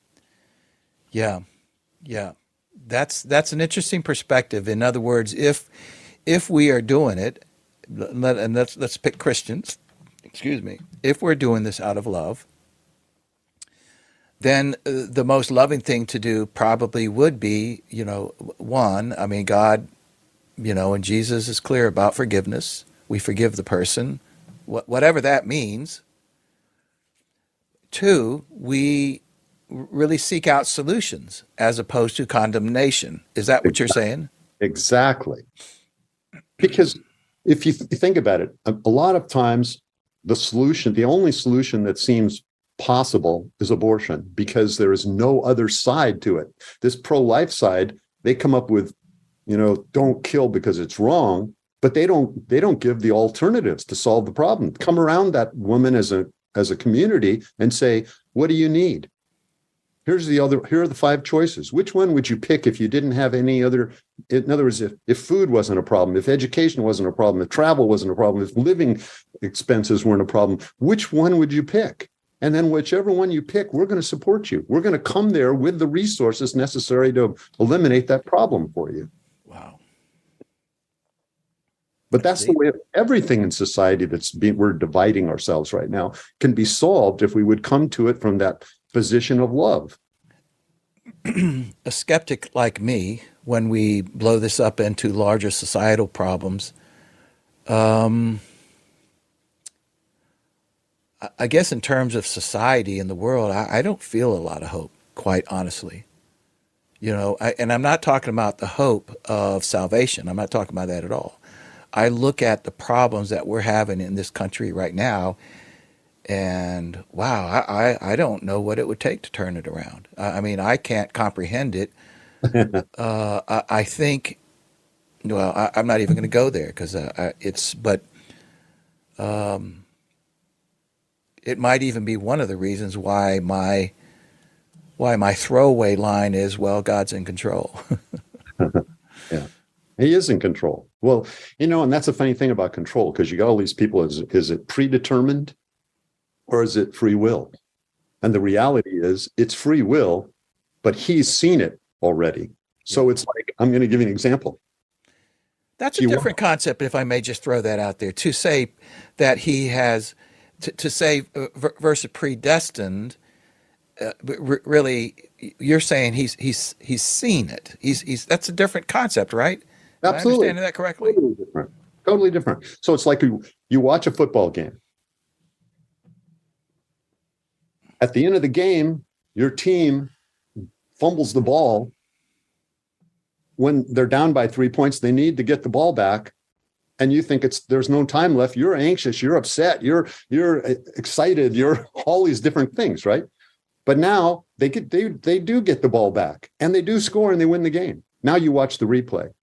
That's an interesting perspective. In other words, if we are doing it, and let's pick Christians, if we're doing this out of love, then the most loving thing to do probably would be, one, I mean, God, and Jesus is clear about forgiveness. We forgive the person, whatever that means. 2, we really seek out solutions as opposed to condemnation. Is that what you're saying? Exactly. Because if you think about it, a lot of times the only solution that seems possible is abortion because there is no other side to it. This pro-life side, they come up with, don't kill because it's wrong, but they don't give the alternatives to solve the problem. Come around that woman as a community and say, what do you need? Here are the 5 choices. Which one would you pick if you didn't have any other? In other words, if food wasn't a problem, if education wasn't a problem, if travel wasn't a problem, if living expenses weren't a problem, which one would you pick? And then whichever one you pick, we're going to support you. We're going to come there with the resources necessary to eliminate that problem for you. Wow. But that's the way of everything in society we're dividing ourselves right now can be solved if we would come to it from that position of love. A skeptic like me, when we blow this up into larger societal problems, I guess in terms of society and the world, I don't feel a lot of hope, quite honestly. And I'm not talking about the hope of salvation. I'm not talking about that at all. I look at the problems that we're having in this country right now, and wow, I don't know what it would take to turn it around. I mean, I can't comprehend it. I think, well, I'm not even going to go there because it might even be one of the reasons why my throwaway line is, well, God's in control. Yeah. He is in control. Well, and that's a funny thing about control, because you got all these people. Is it predetermined or is it free will? And the reality is it's free will, but he's seen it already. So it's like, I'm going to give you an example. That's a different concept, if I may just throw that out there, to say that he has, to say versus predestined, really, you're saying he's seen it. He's that's a different concept, right? Am I Absolutely. understanding that correctly? Totally different. Totally different. So it's like you watch a football game. At the end of the game, your team fumbles the ball. When they're down by 3 points, they need to get the ball back. And you think there's no time left. You're anxious. You're upset. You're excited. You're all these different things, right? But now they do get the ball back, and they do score, and they win the game. Now you watch the replay.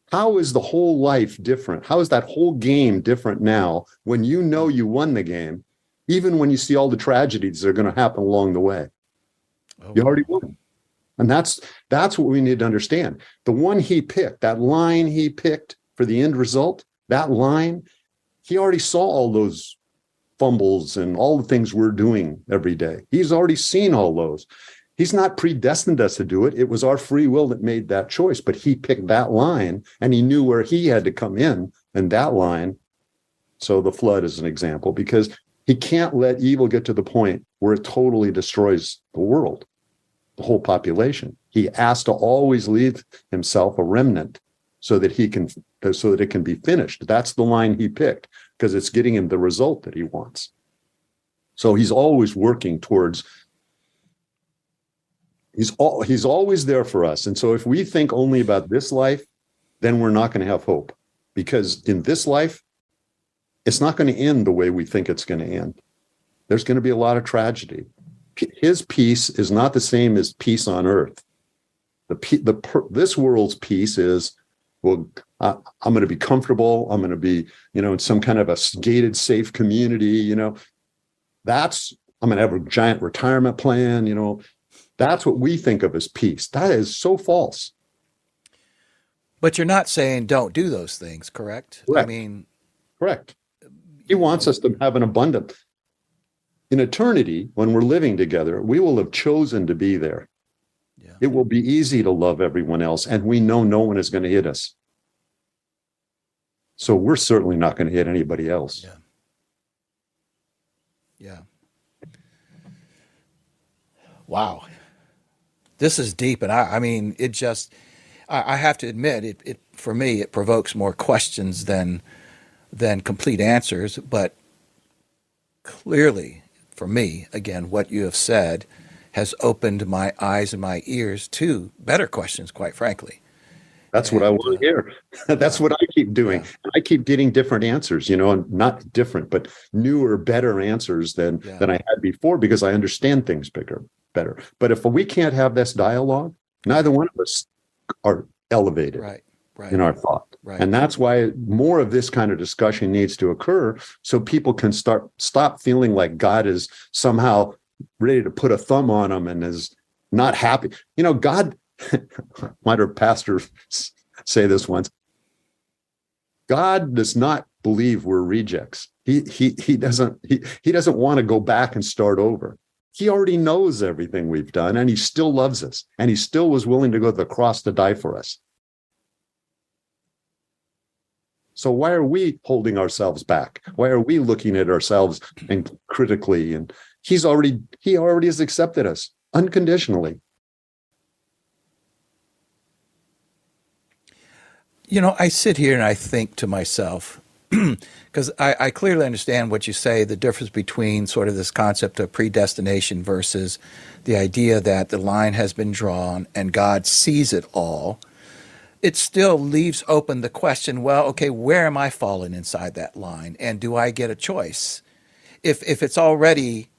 How is the whole life different? How is that whole game different now when you know you won the game, even when you see all the tragedies that are going to happen along the way? Oh, you already won. And that's what we need to understand. The one he picked, that line he picked for the end result, that line, he already saw all those fumbles and all the things we're doing every day. He's already seen all those. He's not predestined us to do it. It was our free will that made that choice, but he picked that line, and he knew where he had to come in that line. So the flood is an example, because he can't let evil get to the point where it totally destroys the world, the whole population. He has to always leave himself a remnant so that it can be finished. That's the line he picked, because it's getting him the result that he wants. So he's always working towards, he's always there for us. And so if we think only about this life, then we're not going to have hope, because in this life, it's not going to end the way we think it's going to end. There's going to be a lot of tragedy. His peace is not the same as peace on earth. This world's peace is, well, I'm going to be comfortable. I'm going to be, in some kind of a gated, safe community. I'm going to have a giant retirement plan. That's what we think of as peace. That is so false. But you're not saying don't do those things, correct? Correct. Correct. He wants us to have an abundant. In eternity, when we're living together, we will have chosen to be there. Yeah. It will be easy to love everyone else, and we know no one is going to hit us. So we're certainly not going to hit anybody else. Yeah. Wow. This is deep, and I have to admit, it for me, it provokes more questions than complete answers, but clearly, for me, again, what you have said has opened my eyes and my ears to better questions, quite frankly. That's what I want to hear. That's what I keep doing. Yeah. I keep getting different answers, and not different, but newer, better answers than I had before, because I understand things better. But if we can't have this dialogue, neither one of us are elevated in our thought. Right. And that's why more of this kind of discussion needs to occur, so people can stop feeling like God is somehow ready to put a thumb on them and is not happy. God, might our pastor say this once, God does not believe we're rejects. He doesn't want to go back and start over. He already knows everything we've done, and he still loves us, and he still was willing to go to the cross to die for us. So why are we holding ourselves back? Why are we looking at ourselves and critically? And he already has accepted us unconditionally. I sit here and I think to myself, because I clearly understand what you say, the difference between sort of this concept of predestination versus the idea that the line has been drawn and God sees it all. It still leaves open the question, well, okay, where am I falling inside that line? And do I get a choice? If it's already,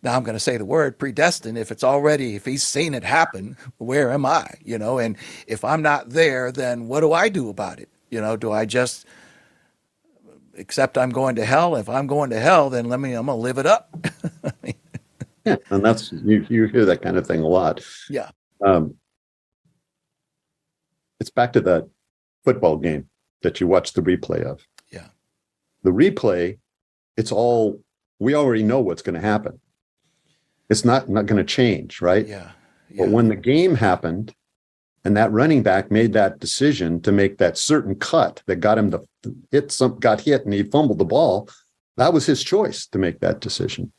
now I'm going to say the word predestined, if he's seen it happen, where am I? And if I'm not there, then what do I do about it? Do I just except I'm going to hell. If I'm going to hell, then I'm going to live it up. Yeah, and that's you hear that kind of thing a lot. Yeah. It's back to that football game that you watch the replay of. Yeah. The replay, we already know what's going to happen. It's not going to change, right? Yeah. But when the game happened and that running back made that decision to make that certain cut that got him got hit and he fumbled the ball, that was his choice to make that decision.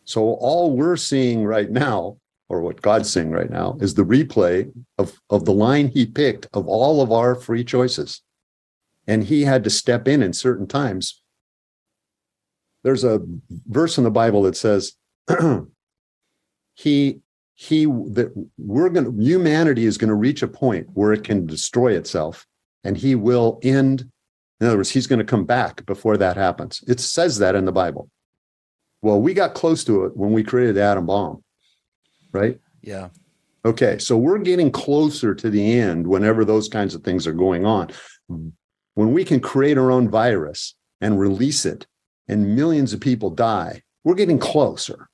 So all we're seeing right now, or what God's seeing right now, is the replay of the line he picked of all of our free choices. And he had to step in certain times. There's a verse in the Bible that says, humanity is going to reach a point where it can destroy itself, and he will end. In other words, he's going to come back before that happens. It says that in the Bible. Well, we got close to it when we created the atom bomb, right? Yeah. Okay, so we're getting closer to the end whenever those kinds of things are going on. When we can create our own virus and release it and millions of people die, we're getting closer.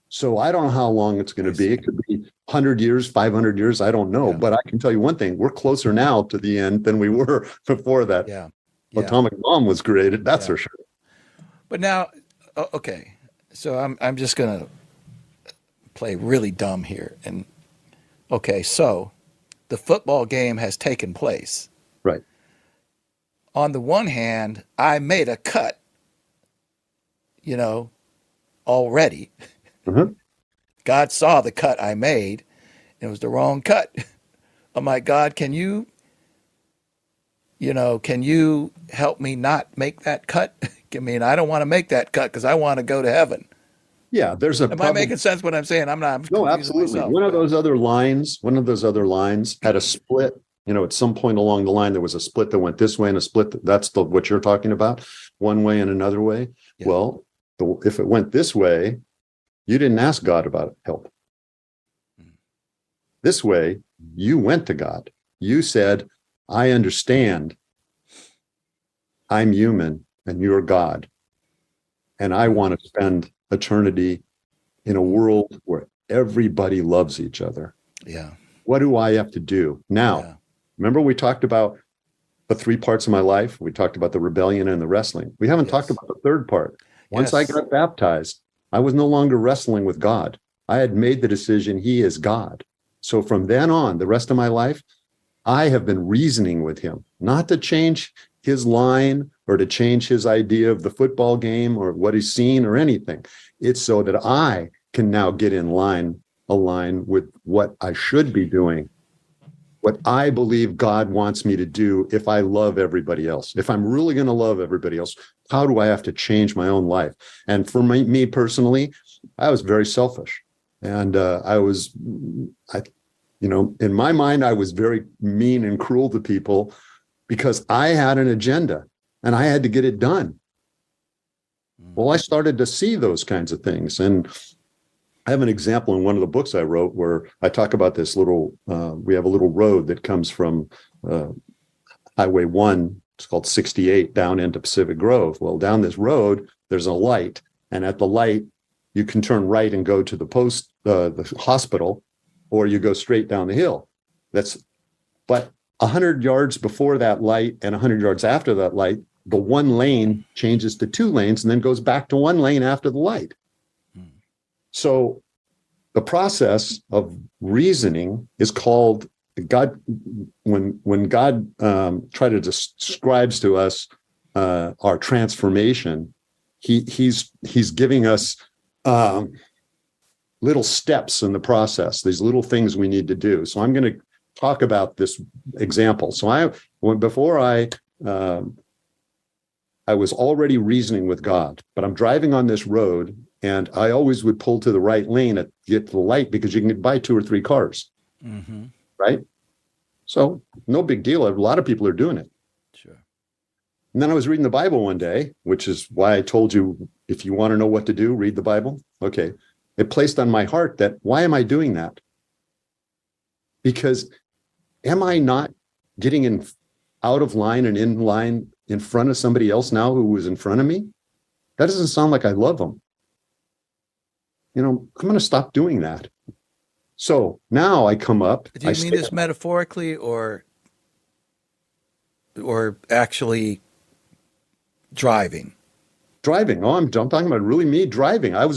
So I don't know how long it's going to be. It could be 100 years, 500 years. I don't know. Yeah. But I can tell you one thing. We're closer now to the end than we were before that atomic bomb was created. That's for sure. But now, okay. So I'm just going to play really dumb here. And okay, so the football game has taken place. Right. On the one hand, I made a cut, already. Mm-hmm. God saw the cut I made. It was the wrong cut. I'm like, God, can you help me not make that cut? I mean, I don't want to make that cut because I want to go to heaven. Yeah, Am I making sense what I'm saying? I'm no, absolutely. Myself, one of those other lines had a split. At some point along the line, there was a split that went this way and a split that's what you're talking about, one way and another way. Yeah. Well, if it went this way, you didn't ask God about help. This way, you went to God. You said, I understand. I'm human and you're God. And I want to spend eternity in a world where everybody loves each other. Yeah. What do I have to do? Now, remember we talked about the 3 parts of my life? We talked about the rebellion and the wrestling. We haven't talked about the third part. Once I got baptized, I was no longer wrestling with God. I had made the decision, he is God. So from then on, the rest of my life, I have been reasoning with him, not to change his line or to change his idea of the football game or what he's seen or anything. It's so that I can now get align with what I should be doing, what I believe God wants me to do if I love everybody else. If I'm really going to love everybody else, how do I have to change my own life? And for me personally, I was very selfish. And in my mind, I was very mean and cruel to people because I had an agenda and I had to get it done. Well, I started to see those kinds of things. And I have an example in one of the books I wrote where I talk about this we have a little road that comes from Highway 1, it's called 68, down into Pacific Grove. Well, down this road, there's a light. And at the light, you can turn right and go to the hospital, or you go straight down the hill. But 100 yards before that light and 100 yards after that light, the one lane changes to 2 lanes and then goes back to 1 lane after the light. So the process of reasoning is called God. When God describes to us our transformation, he's giving us little steps in the process. These little things we need to do. So I'm going to talk about this example. So before I was already reasoning with God, but I'm driving on this road. And I always would pull to the right lane to get to the light because you can buy 2 or 3 cars, right? So no big deal. A lot of people are doing it. Sure. And then I was reading the Bible one day, which is why I told you, if you want to know what to do, read the Bible. Okay. It placed on my heart that, why am I doing that? Because am I not getting out of line and in line in front of somebody else now who was in front of me, that doesn't sound like I love them. I'm going to stop doing that. So now I come up. Do you mean this metaphorically or actually driving? Driving. Oh, I'm talking about really me driving. I'm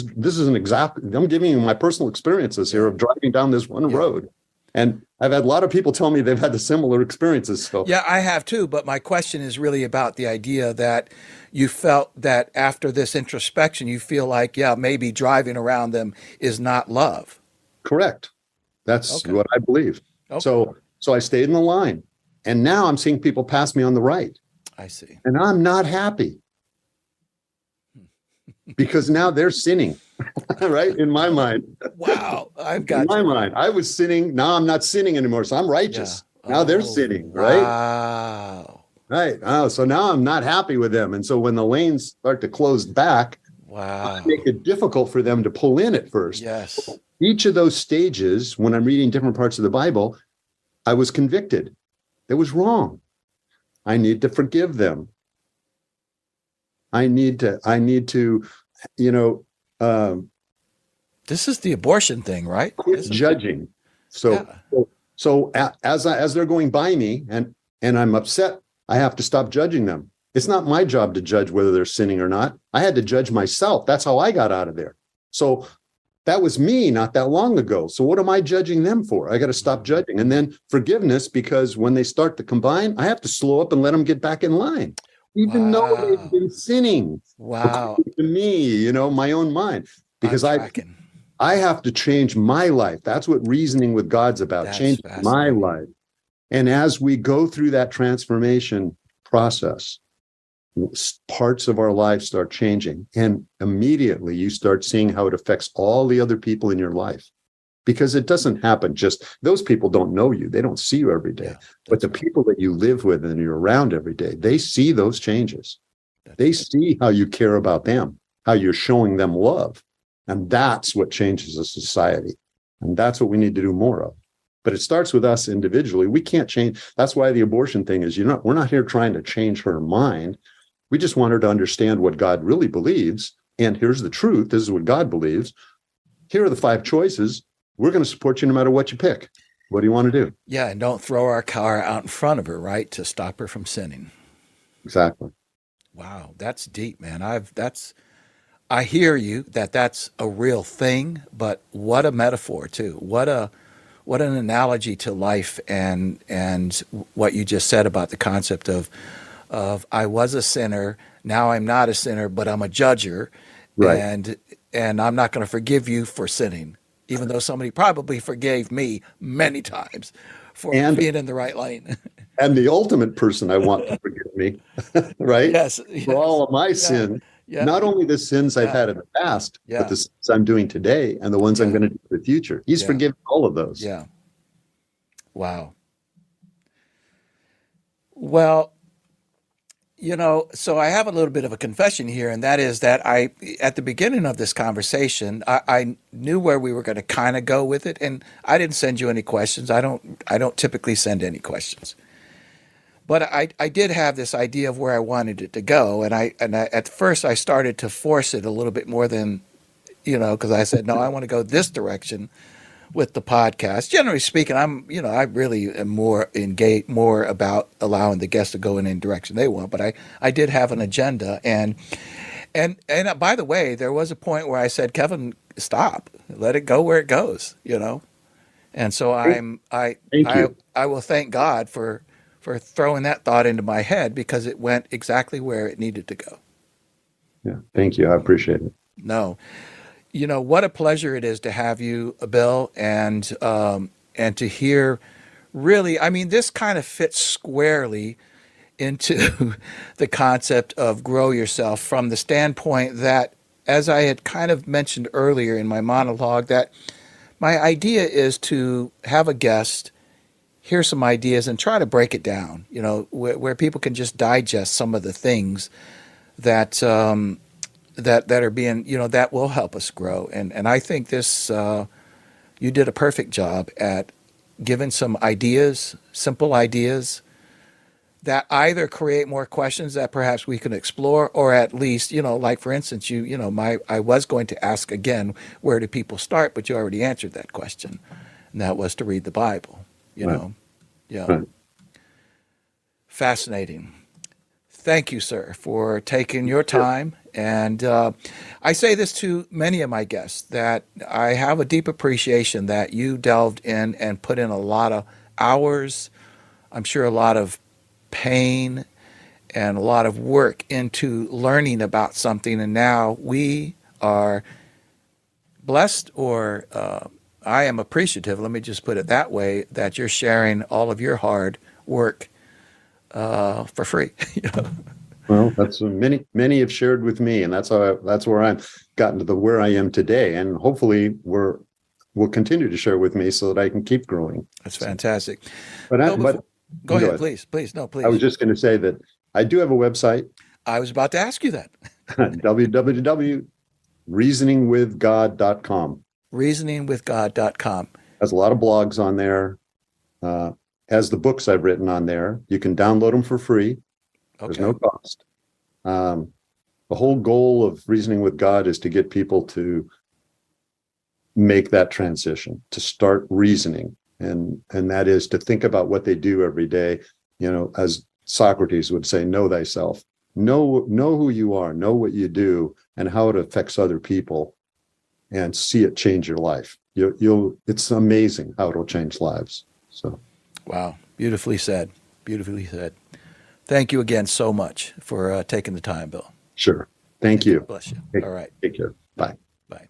giving you my personal experiences here of driving down this one road. And I've had a lot of people tell me they've had the similar experiences. So yeah, I have too. But my question is really about the idea that you felt that after this introspection, you feel like, yeah, maybe driving around them is not love. Correct. That's what I believe. Okay. So I stayed in the line, and now I'm seeing people pass me on the right. I see. And I'm not happy because now they're sinning, right? In my mind. Wow. In my mind, I was sinning. Now I'm not sinning anymore. So I'm righteous. Yeah. Now they're sinning, right? Wow. Right. Oh, so now I'm not happy with them. And so when the lanes start to close back, I make it difficult for them to pull in at first. Yes. Each of those stages, when I'm reading different parts of the Bible, I was convicted. It was wrong. I need to forgive them. I need to, this is the abortion thing, right? Quit judging. So as they're going by me and I'm upset, I have to stop judging them. It's not my job to judge whether they're sinning or not. I had to judge myself. That's how I got out of there. So that was me not that long ago. So what am I judging them for? I got to stop judging. And then forgiveness, because when they start to combine, I have to slow up and let them get back in line, even though they've been sinning. Wow. To me, my own mind, because I have to change my life. That's what reasoning with God's about, changing my life. And as we go through that transformation process, parts of our life start changing, and immediately you start seeing how it affects all the other people in your life, because it doesn't happen just those people don't know you, they don't see you every day, but the people that you live with and you're around every day, they see those changes. They see how you care about them, how you're showing them love, and that's what changes a society, and that's what we need to do more of. But it starts with us individually. We can't change. That's why the abortion thing is, we're not here trying to change her mind. We just want her to understand what God really believes. And here's the truth. This is what God believes. Here are the 5 choices. We're going to support you no matter what you pick. What do you want to do? Yeah, and don't throw our car out in front of her, right, to stop her from sinning. Exactly. Wow, that's deep, man. I hear you that's a real thing, but what a metaphor too. What an analogy to life and what you just said about the concept of I was a sinner, now I'm not a sinner, but I'm a judger, right? And I'm not going to forgive you for sinning, even though somebody probably forgave me many times for being in the right lane. And the ultimate person I want to forgive me, right? Yes. For all of my sin, not only the sins I've had in the past, but the sins I'm doing today and the ones I'm going to do in the future. He's forgiven all of those. Yeah. Wow. Well, so I have a little bit of a confession here, and that is that at the beginning of this conversation, I knew where we were going to kind of go with it, and I didn't send you any questions. I don't typically send any questions, but I did have this idea of where I wanted it to go, and I at first I started to force it a little bit more than, because I said no, I want to go this direction with the podcast. Generally speaking, I really am more engaged, more about allowing the guests to go in any direction they want. But I did have an agenda, and by the way, there was a point where I said, Kevin, stop, let it go where it goes, And so I will thank God for throwing that thought into my head, because it went exactly where it needed to go. Yeah, thank you. I appreciate it. No. What a pleasure it is to have you, Bill, and to hear really, this kind of fits squarely into the concept of grow yourself, from the standpoint that, as I had kind of mentioned earlier in my monologue, that my idea is to have a guest, hear some ideas, and try to break it down, where people can just digest some of the things that that are being, that will help us grow. And I think this, you did a perfect job at giving some ideas, simple ideas that either create more questions that perhaps we can explore, or at least, like for instance, I was going to ask again, where do people start? But you already answered that question, and that was to read the Bible. Right. Yeah, Right. fascinating. Thank you, sir, for taking your time. And I say this to many of my guests, that I have a deep appreciation that you delved in and put in a lot of hours, I'm sure a lot of pain and a lot of work into learning about something. And now we are blessed, or I am appreciative, let me just put it that way, that you're sharing all of your hard work for free. Well, that's many have shared with me, and that's where I've gotten to where I am today, and hopefully will continue to share with me so that I can keep growing. That's fantastic. But Go ahead, please. No, please. I was just going to say that I do have a website. I was about to ask you that. www.reasoningwithgod.com. Reasoningwithgod.com. Has a lot of blogs on there. Has the books I've written on there. You can download them for free. There's no cost. The whole goal of Reasoning with God is to get people to make that transition, to start reasoning. And that is to think about what they do every day. As Socrates would say, know thyself. Know who you are, know what you do, and how it affects other people, and see it change your life. It's amazing how it'll change lives. So, wow, beautifully said. Beautifully said. Thank you again so much for taking the time, Bill. Sure. Thank you. Bless you. All right. Take care. Bye. Bye.